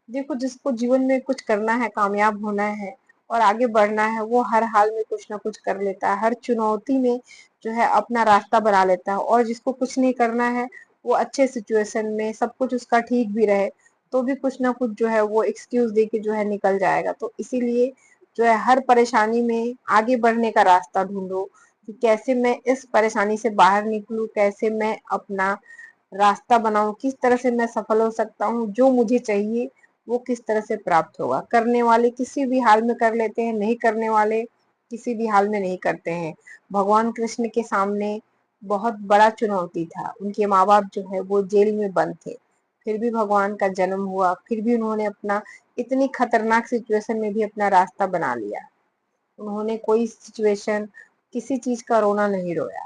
देखो, जिसको जीवन में कुछ करना है, कामयाब होना है और आगे बढ़ना है, वो हर हाल में कुछ ना कुछ कर लेता है, हर चुनौती में जो है अपना रास्ता बना लेता है। और जिसको कुछ नहीं करना है, वो अच्छे सिचुएशन में सब कुछ उसका ठीक भी रहे तो भी कुछ ना कुछ जो है वो एक्सक्यूज दे के जो है निकल जाएगा। तो इसीलिए जो है हर परेशानी में आगे बढ़ने का रास्ता ढूंढो कि कैसे मैं इस परेशानी से बाहर निकलूं, कैसे मैं अपना रास्ता बनाऊं, किस तरह से मैं सफल हो सकता हूँ, जो मुझे चाहिए वो किस तरह से प्राप्त होगा। करने वाले किसी भी हाल में कर लेते हैं, नहीं करने वाले किसी भी हाल में नहीं करते हैं। भगवान कृष्ण के सामने बहुत बड़ा चुनौती था, उनके माँ बाप जो है वो जेल में बंद थे, फिर भी भगवान का जन्म हुआ, फिर भी उन्होंने अपना इतनी खतरनाक सिचुएशन में भी अपना रास्ता बना लिया। उन्होंने कोई सिचुएशन, किसी चीज का रोना नहीं रोया।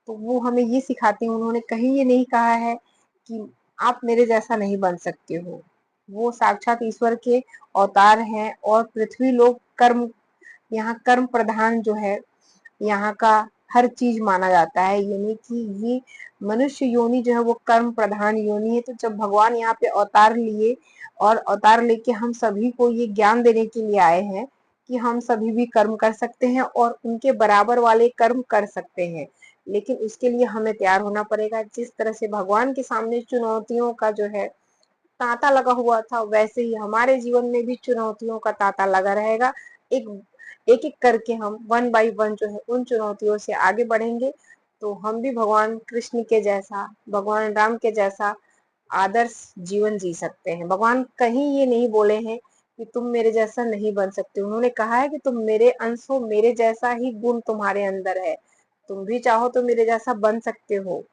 तो वो हमें ये सिखाते हैं, उन्होंने कहीं ये नहीं कहा है कि आप मेरे जैसा नहीं बन सकते हो। वो साक्षात ईश्वर के अवतार हैं और पृथ्वी लोक कर्म, यहाँ कर्म प्रधान जो है यहाँ का हर चीज माना जाता है, यानी कि ये मनुष्य योनि जो है वो कर्म प्रधान योनि है। तो जब भगवान यहाँ पे अवतार लिए और अवतार लेके हम सभी को ये ज्ञान देने के लिए आए हैं कि हम सभी भी कर्म कर सकते हैं और उनके बराबर वाले कर्म कर सकते हैं, लेकिन उसके लिए हमें तैयार होना पड़ेगा। जिस तरह से भगवान के सामने चुनौतियों का जो है तांता लगा हुआ था, वैसे ही हमारे जीवन में भी चुनौतियों का तांता लगा रहेगा। एक एक एक करके हम वन बाय वन जो है उन चुनौतियों से आगे बढ़ेंगे, तो हम भी भगवान कृष्ण के जैसा, भगवान राम के जैसा आदर्श जीवन जी सकते हैं। भगवान कहीं ये नहीं बोले हैं कि तुम मेरे जैसा नहीं बन सकते, उन्होंने कहा है कि तुम मेरे अंश हो, मेरे जैसा ही गुण तुम्हारे अंदर है, तुम भी चाहो तो मेरे जैसा बन सकते हो।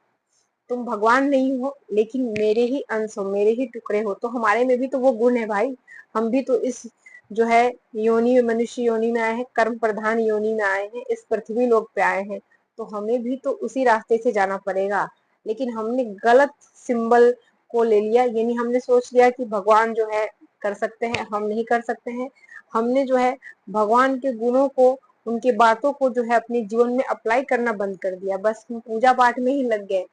तुम भगवान नहीं हो लेकिन मेरे ही अंश हो, मेरे ही टुकड़े हो, तो हमारे में भी तो वो गुण है भाई। हम भी तो इस जो है योनि में, मनुष्य योनि में आए हैं, कर्म प्रधान योनि में आए हैं, इस पृथ्वी लोक पे आए हैं, तो हमें भी तो उसी रास्ते से जाना पड़ेगा। लेकिन हमने गलत सिंबल को ले लिया, यानी हमने सोच लिया कि भगवान जो है कर सकते हैं, हम नहीं कर सकते हैं। हमने जो है भगवान के गुणों को, उनकी बातों को जो है अपने जीवन में अप्लाई करना बंद कर दिया, बस हम पूजा पाठ में ही लग गए।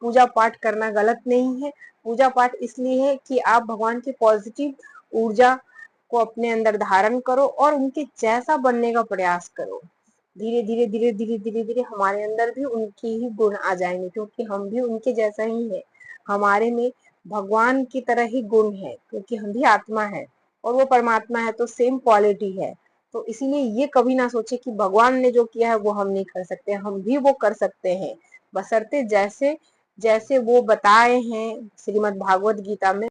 पूजा पाठ करना गलत नहीं है, पूजा पाठ इसलिए है कि आप भगवान की पॉजिटिव ऊर्जा को अपने अंदर धारण करो और उनके जैसा बनने का प्रयास करो। धीरे धीरे धीरे धीरे धीरे धीरे हमारे अंदर भी उनके ही गुण आ जाएंगे, क्योंकि हम भी उनके जैसा ही है। हमारे में भगवान की तरह ही गुण है, क्योंकि हम भी आत्मा है और वो परमात्मा है, तो सेम क्वालिटी है। तो इसीलिए ये कभी ना सोचे कि भगवान ने जो किया है वो हम नहीं कर सकते, हम भी वो कर सकते हैं, बशर्ते जैसे जैसे वो बताए हैं श्रीमद् भागवत गीता में।